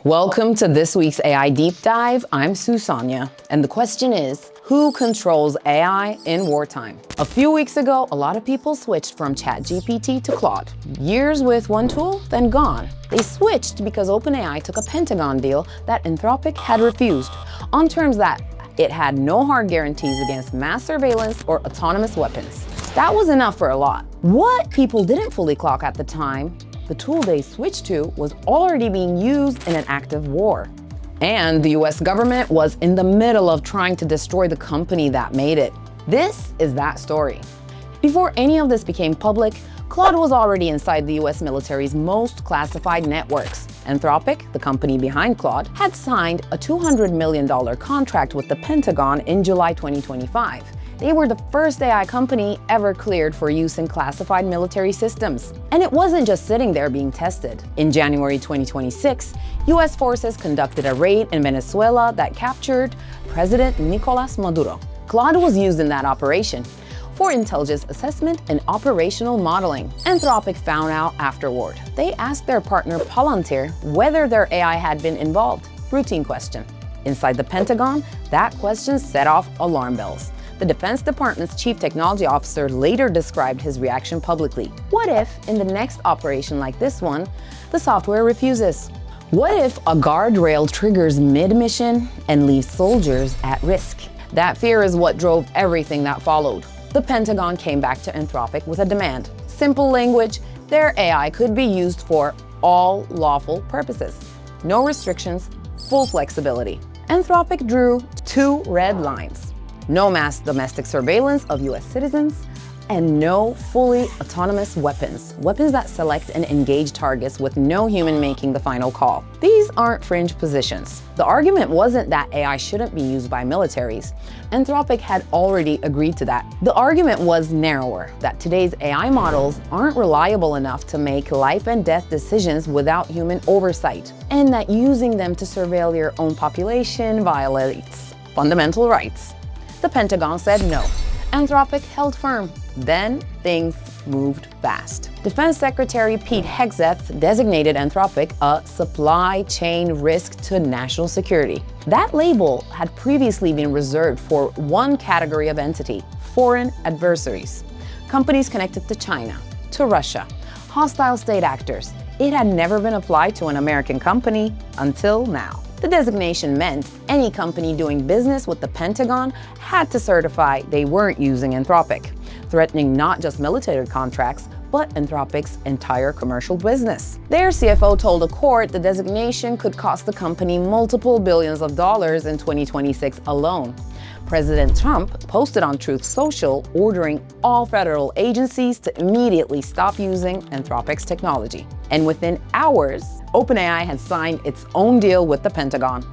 Welcome to this week's AI Deep Dive. I'm Susanya, and the question is, who controls AI in wartime? A few weeks ago, a lot of people switched from ChatGPT to Claude. Years with one tool, then gone. They switched because OpenAI took a Pentagon deal that Anthropic had refused, on terms that it had no hard guarantees against mass surveillance or autonomous weapons. That was enough for a lot. What people didn't fully clock at the time, the tool they switched to was already being used in an active war. And the US government was in the middle of trying to destroy the company that made it. This is that story. Before any of this became public, Claude was already inside the US military's most classified networks. Anthropic, the company behind Claude, had signed a $200 million contract with the Pentagon in July 2025. They were the first AI company ever cleared for use in classified military systems. And it wasn't just sitting there being tested. In January 2026, US forces conducted a raid in Venezuela that captured President Nicolas Maduro. Claude was used in that operation for intelligence assessment and operational modeling. Anthropic found out afterward. They asked their partner Palantir whether their AI had been involved. Routine question. Inside the Pentagon, that question set off alarm bells. The Defense Department's chief technology officer later described his reaction publicly. What if, in the next operation like this one, the software refuses? What if a guardrail triggers mid-mission and leaves soldiers at risk? That fear is what drove everything that followed. The Pentagon came back to Anthropic with a demand. Simple language, their AI could be used for all lawful purposes. No restrictions, full flexibility. Anthropic drew two red lines. No mass domestic surveillance of US citizens, and no fully autonomous weapons. Weapons that select and engage targets with no human making the final call. These aren't fringe positions. The argument wasn't that AI shouldn't be used by militaries. Anthropic had already agreed to that. The argument was narrower, that today's AI models aren't reliable enough to make life and death decisions without human oversight, and that using them to surveil your own population violates fundamental rights. The Pentagon said no. Anthropic held firm. Then things moved fast. Defense Secretary Pete Hegseth designated Anthropic a supply chain risk to national security. That label had previously been reserved for one category of entity: foreign adversaries. Companies connected to China, to Russia, hostile state actors. It had never been applied to an American company until now. The designation meant any company doing business with the Pentagon had to certify they weren't using Anthropic, threatening not just military contracts, but Anthropic's entire commercial business. Their CFO told a court the designation could cost the company multiple billions of dollars in 2026 alone. President Trump posted on Truth Social ordering all federal agencies to immediately stop using Anthropic's technology. And within hours, OpenAI had signed its own deal with the Pentagon.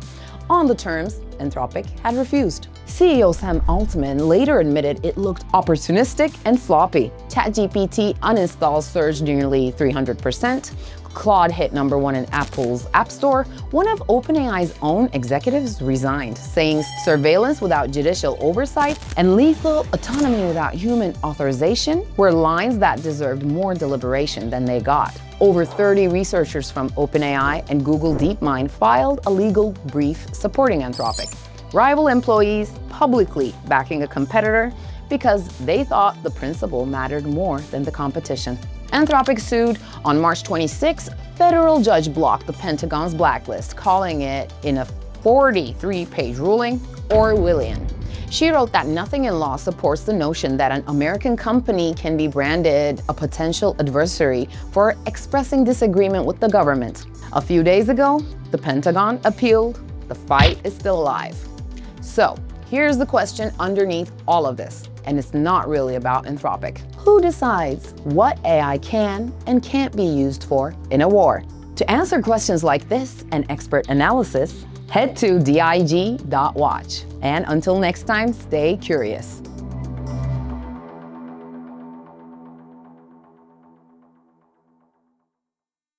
On the terms, Anthropic had refused. CEO Sam Altman later admitted it looked opportunistic and sloppy. ChatGPT uninstalls surged nearly 300%. Claude hit #1 in Apple's App Store. One of OpenAI's own executives resigned, saying surveillance without judicial oversight and lethal autonomy without human authorization were lines that deserved more deliberation than they got. Over 30 researchers from OpenAI and Google DeepMind filed a legal brief supporting Anthropic. Rival employees publicly backing a competitor because they thought the principle mattered more than the competition. Anthropic sued on March 26. Federal judge blocked the Pentagon's blacklist, calling it, in a 43-page ruling, Orwellian. She wrote that nothing in law supports the notion that an American company can be branded a potential adversary for expressing disagreement with the government. A few days ago, the Pentagon appealed. The fight is still alive. So, here's the question underneath all of this, and it's not really about Anthropic. Who decides what AI can and can't be used for in a war? To answer questions like this and expert analysis, head to dig.watch. And until next time, stay curious.